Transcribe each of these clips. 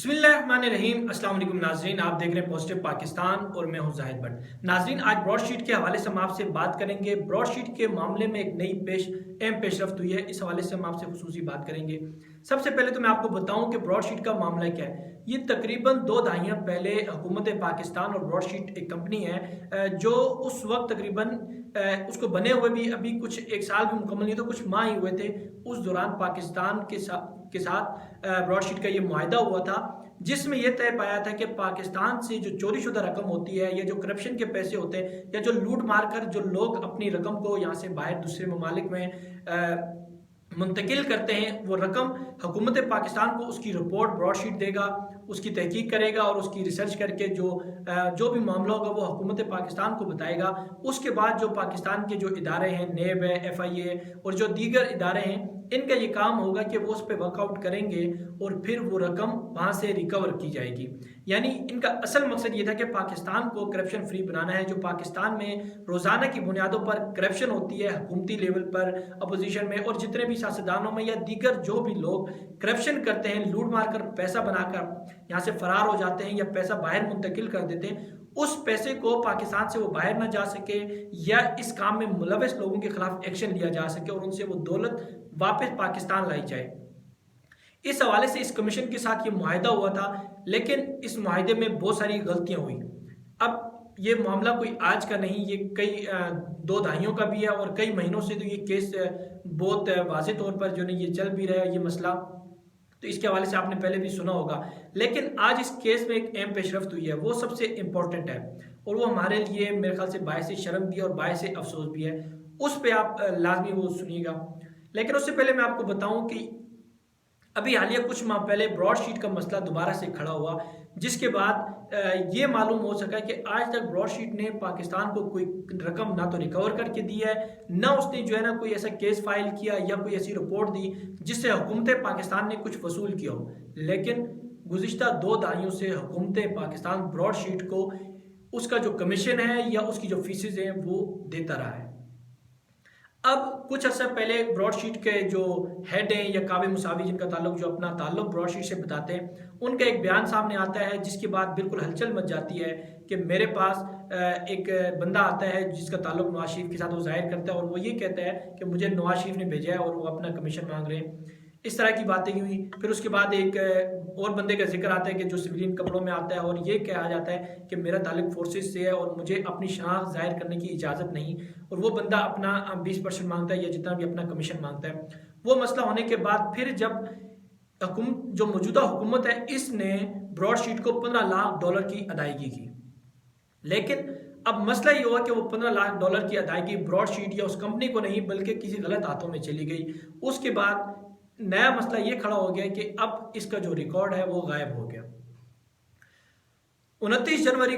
बिस्मिल्लाहिर्रहमानिर्रहीम। अस्सलाम वालेकुम नाजरीन, आप देख रहे हैं पॉजिटिव पाकिस्तान और मैं हूं जाहिद भट्ट। नाजरीन, आज ब्रॉडशीट के हवाले से हम आपसे बात करेंगे। ब्रॉडशीट के मामले में एक नई अहम पेशरफ्त हुई है, इस हवाले से हम आपसे खुसूसी बात करेंगे। सबसे पहले तो मैं आपको बताऊं कि ब्रॉडशीट का मामला क्या है। ये तकरीबन 2 दहाइयाँ पहले हुकूमत पाकिस्तान और ब्रॉडशीट एक कंपनी है जो उस वक्त तकरीबन उसको बने हुए भी अभी कुछ 1 साल भी मुकम्मल नहीं, तो कुछ माह ही हुए थे। उस दौरान पाकिस्तान के साथ ब्रॉडशीट का ये मुआहदा हुआ था, जिसमें यह तय पाया था कि पाकिस्तान से जो चोरी शुदा रकम होती है या जो करप्शन के पैसे होते हैं या जो लूट मार कर जो लोग अपनी रकम को यहाँ से बाहर दूसरे ममालिक में मुंतकिल करते हैं, वो रकम हुकूमत पाकिस्तान को उसकी रिपोर्ट ब्रॉडशीट देगा, उसकी तहकीक करेगा और उसकी रिसर्च करके जो भी मामला होगा वो हुकूमत पाकिस्तान को बताएगा। उसके बाद जो पाकिस्तान के जो इदारे हैं, नेब है, FIA और जो दीगर इदारे हैं, इनका ये काम होगा कि वो उस पर वर्कआउट करेंगे और फिर वो रकम वहाँ से रिकवर की जाएगी। यानी इनका असल मकसद ये था कि पाकिस्तान को करप्शन फ्री बनाना है। जो पाकिस्तान में रोज़ाना की बुनियादों पर करप्शन होती है, हुकूमती लेवल पर, अपोजिशन में और जितने भी सियासतदानों में या दीगर जो भी लोग करप्शन करते हैं, लूट मार कर पैसा बनाकर यहाँ से फरार हो जाते हैं या पैसा बाहर मुंतकिल कर देते हैं, उस पैसे को पाकिस्तान से वो बाहर ना जा सके या इस काम में मुलविस लोगों के खिलाफ एक्शन लिया जा सके और उनसे वो दौलत वापस पाकिस्तान लाई जाए। इस हवाले से इस कमीशन के साथ ये मुआहदा हुआ था, लेकिन इस मुआहदे में बहुत सारी गलतियां हुई। अब ये मामला कोई आज का नहीं, ये कई 2 दहाइयों का भी है और कई महीनों से तो ये केस बहुत वाज़ेह तौर पर जो नहीं ये चल भी रहा है ये मसला, तो इसके हवाले से आपने पहले भी सुना होगा। लेकिन आज इस केस में एक अहम पेशरफ्त हुई है, वो सबसे इम्पोर्टेंट है और वो हमारे लिए मेरे ख्याल से बायस शर्म भी है और बायस अफसोस भी है। उस पर आप लाजमी वो सुनिएगा। लेकिन उससे पहले मैं आपको बताऊं कि अभी हालिया कुछ माह पहले ब्रॉडशीट का मसला दोबारा से खड़ा हुआ, जिसके बाद ये मालूम हो सका कि आज तक ब्रॉडशीट ने पाकिस्तान को कोई रकम ना तो रिकवर करके दी है, ना उसने जो है ना कोई ऐसा केस फाइल किया या कोई ऐसी रिपोर्ट दी जिससे हुकूमत पाकिस्तान ने कुछ वसूल किया हो। लेकिन गुज़िश्ता 2 दहाइयों से हुकूमत पाकिस्तान ब्रॉडशीट को उसका जो कमीशन है या उसकी जो फीसेज हैं वो देता रहा है। अब कुछ अर्सा पहले ब्रॉडशीट के जो हेड हैं या कावे मुसावी, जिनका ताल्लुक जो अपना ताल्लुक ब्रॉडशीट से बताते हैं, उनका एक बयान सामने आता है जिसके बाद बिल्कुल हलचल मच जाती है कि मेरे पास एक बंदा आता है जिसका ताल्लुक नवाज शरीफ के साथ वो जाहिर करता है और वो ये कहता है कि मुझे नवाज शरीफ ने भेजा है और वो अपना कमीशन मांग रहे हैं। इस तरह की बातें हुई। फिर उसके बाद एक और बंदे का जिक्र आता है कि जो सिविलियन कपड़ों में आता है और ये कहा जाता है कि मेरा ताल्लुक फोर्सेस से है और मुझे अपनी शनाख्त जाहिर करने की इजाज़त नहीं, और वो बंदा अपना 20% मांगता है या जितना भी अपना कमीशन मांगता है। वो मसला होने के बाद फिर जब जो मौजूदा हुकूमत है, इसने ब्रॉडशीट को $15 लाख की अदायगी की, लेकिन अब मसला ये हुआ कि वो $15 लाख की अदायगी ब्रॉडशीट या उस कंपनी को नहीं बल्कि किसी गलत हाथों में चली गई। उसके बाद नया मसला ये खड़ा हो गया कि अब इसका जो रिकॉर्ड है वो गायब हो गया। 29 जनवरी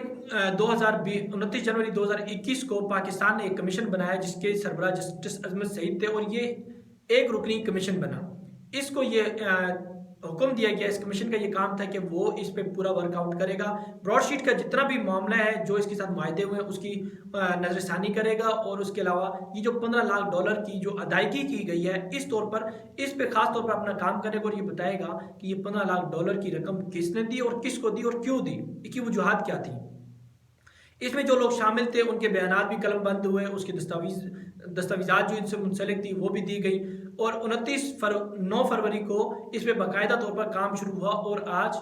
2021 को पाकिस्तान ने एक कमीशन बनाया जिसके सरबराह जस्टिस अजमत सईद थे और ये एक रुकनी कमीशन बना। इसको ये हुक्म दिया गया, इस कमीशन का ये काम था कि वो इस पे पूरा वर्कआउट करेगा, ब्रॉडशीट का जितना भी मामला है जो इसके साथ मुआहदे हुए हैं उसकी नजरसानी करेगा, और उसके अलावा ये जो $15 लाख की जो अदायगी की गई है इस तौर पर, इस पे खास तौर पर अपना काम करेगा और ये बताएगा कि ये $15 लाख की रकम किसने दी और किसको दी और क्यों दी, इसकी वजूहात क्या थी। इसमें जो लोग शामिल थे उनके बयानात भी कलमबंद हुए, उसकी दस्तावेजात जो इनसे मुंसलिक थी वो भी दी गई, और 9 फरवरी को इस पर बाकायदा तौर पर काम शुरू हुआ और आज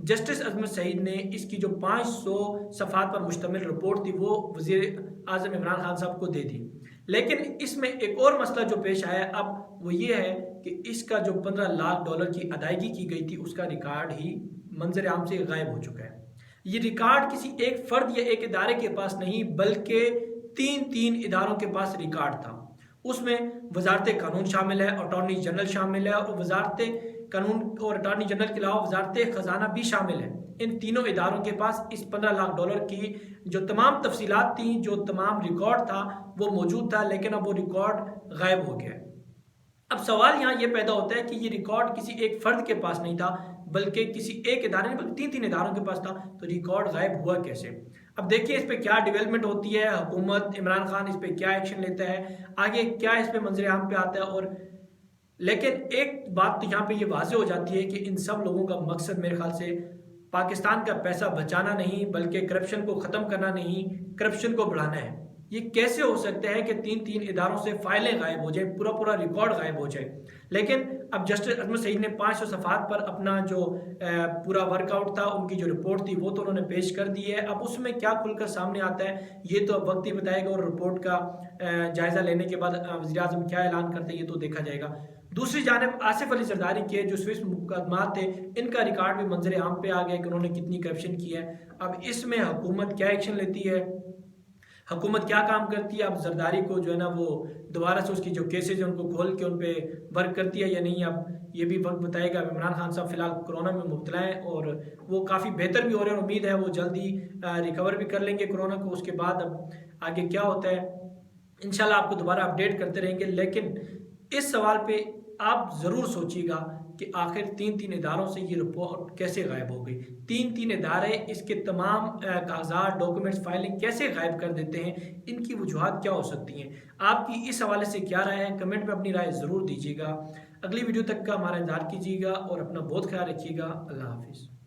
जस्टिस अजमत सईद ने इसकी जो 500 सफ़ात पर मुश्तमिल रिपोर्ट थी वो वज़ीर आज़म इमरान खान साहब को दे दी। लेकिन इसमें एक और मसला जो पेश आया अब वो ये है कि इसका जो $15 लाख की अदायगी की गई थी उसका रिकॉर्ड ही मंजर आम से गायब हो चुका है। ये रिकॉर्ड किसी एक फर्द या एक इदारे के पास नहीं बल्कि तीन इदारों के पास रिकॉर्ड था। उसमें वजारत कानून शामिल है, अटॉर्नी जनरल शामिल है, और वजारत कानून और अटॉर्नी जनरल के अलावा वजारत खजाना भी शामिल है। इन तीनों इदारों के पास इस $15 लाख की जो तमाम तफसीलात थी, जो तमाम रिकॉर्ड था वो मौजूद था, लेकिन अब वो रिकॉर्ड गायब हो गया। अब सवाल यहाँ ये पैदा होता है कि ये रिकॉर्ड किसी एक फर्द के पास नहीं था बल्कि किसी एक इदारे नहीं बल्कि 3 इदारों के पास था, तो रिकॉर्ड गायब हुआ कैसे। अब देखिए इस पे क्या डेवलपमेंट होती है, हुकूमत इमरान खान इस पे क्या एक्शन लेता है, आगे क्या इस पे मंजर आम पे आता है और लेकिन एक बात तो यहाँ पे ये वाज़ेह हो जाती है कि इन सब लोगों का मकसद मेरे ख्याल से पाकिस्तान का पैसा बचाना नहीं, बल्कि करप्शन को ख़त्म करना नहीं, करप्शन को बढ़ाना है। ये कैसे हो सकता है कि 3-3 इदारों से फाइलें गायब हो जाए, पूरा पूरा रिकॉर्ड गायब हो जाए। लेकिन अब जस्टिस अजमत सईद ने 500 सफ़हात पर अपना जो पूरा वर्कआउट था, उनकी जो रिपोर्ट थी वो तो उन्होंने पेश कर दी है। अब उसमें क्या खुलकर सामने आता है ये तो अब वक्त ही बताएगा, और रिपोर्ट का जायज़ा लेने के बाद वज़ीर आज़म क्या ऐलान करते हैं ये तो देखा जाएगा। दूसरी जानिब आसिफ अली जरदारी के जो स्विस मुकदमात थे, इनका रिकॉर्ड भी मंजर आम पे आ गया कि उन्होंने कितनी करप्शन की है। अब इसमें हुकूमत क्या एक्शन लेती है, हुकूमत क्या काम करती है, अब जरदारी को जो है ना वो दोबारा से उसकी जो केसेज हैं उनको खोल के उन पर वर्क करती है या नहीं, अब ये भी वक्त बताएगा। इमरान खान साहब फिलहाल कोरोना में मुब्तला हैं और वो काफ़ी बेहतर भी हो रहे हैं, और उम्मीद है वो जल्दी रिकवर भी कर लेंगे कोरोना को। उसके बाद अब आगे क्या होता है इंशाल्लाह आपको दोबारा अपडेट करते रहेंगे। लेकिन इस सवाल पे आप ज़रूर सोचिएगा कि आखिर 3-3 इदारों से ये रिपोर्ट कैसे गायब हो गई। 3-3 इदारे इसके तमाम कागजात, डॉक्यूमेंट्स, फाइलिंग कैसे गायब कर देते हैं, इनकी वजूहात क्या हो सकती हैं। आपकी इस हवाले से क्या राय है, कमेंट में अपनी राय ज़रूर दीजिएगा। अगली वीडियो तक का हमारा इंतजार कीजिएगा और अपना बहुत ख्याल रखिएगा। अल्लाह हाफिज़।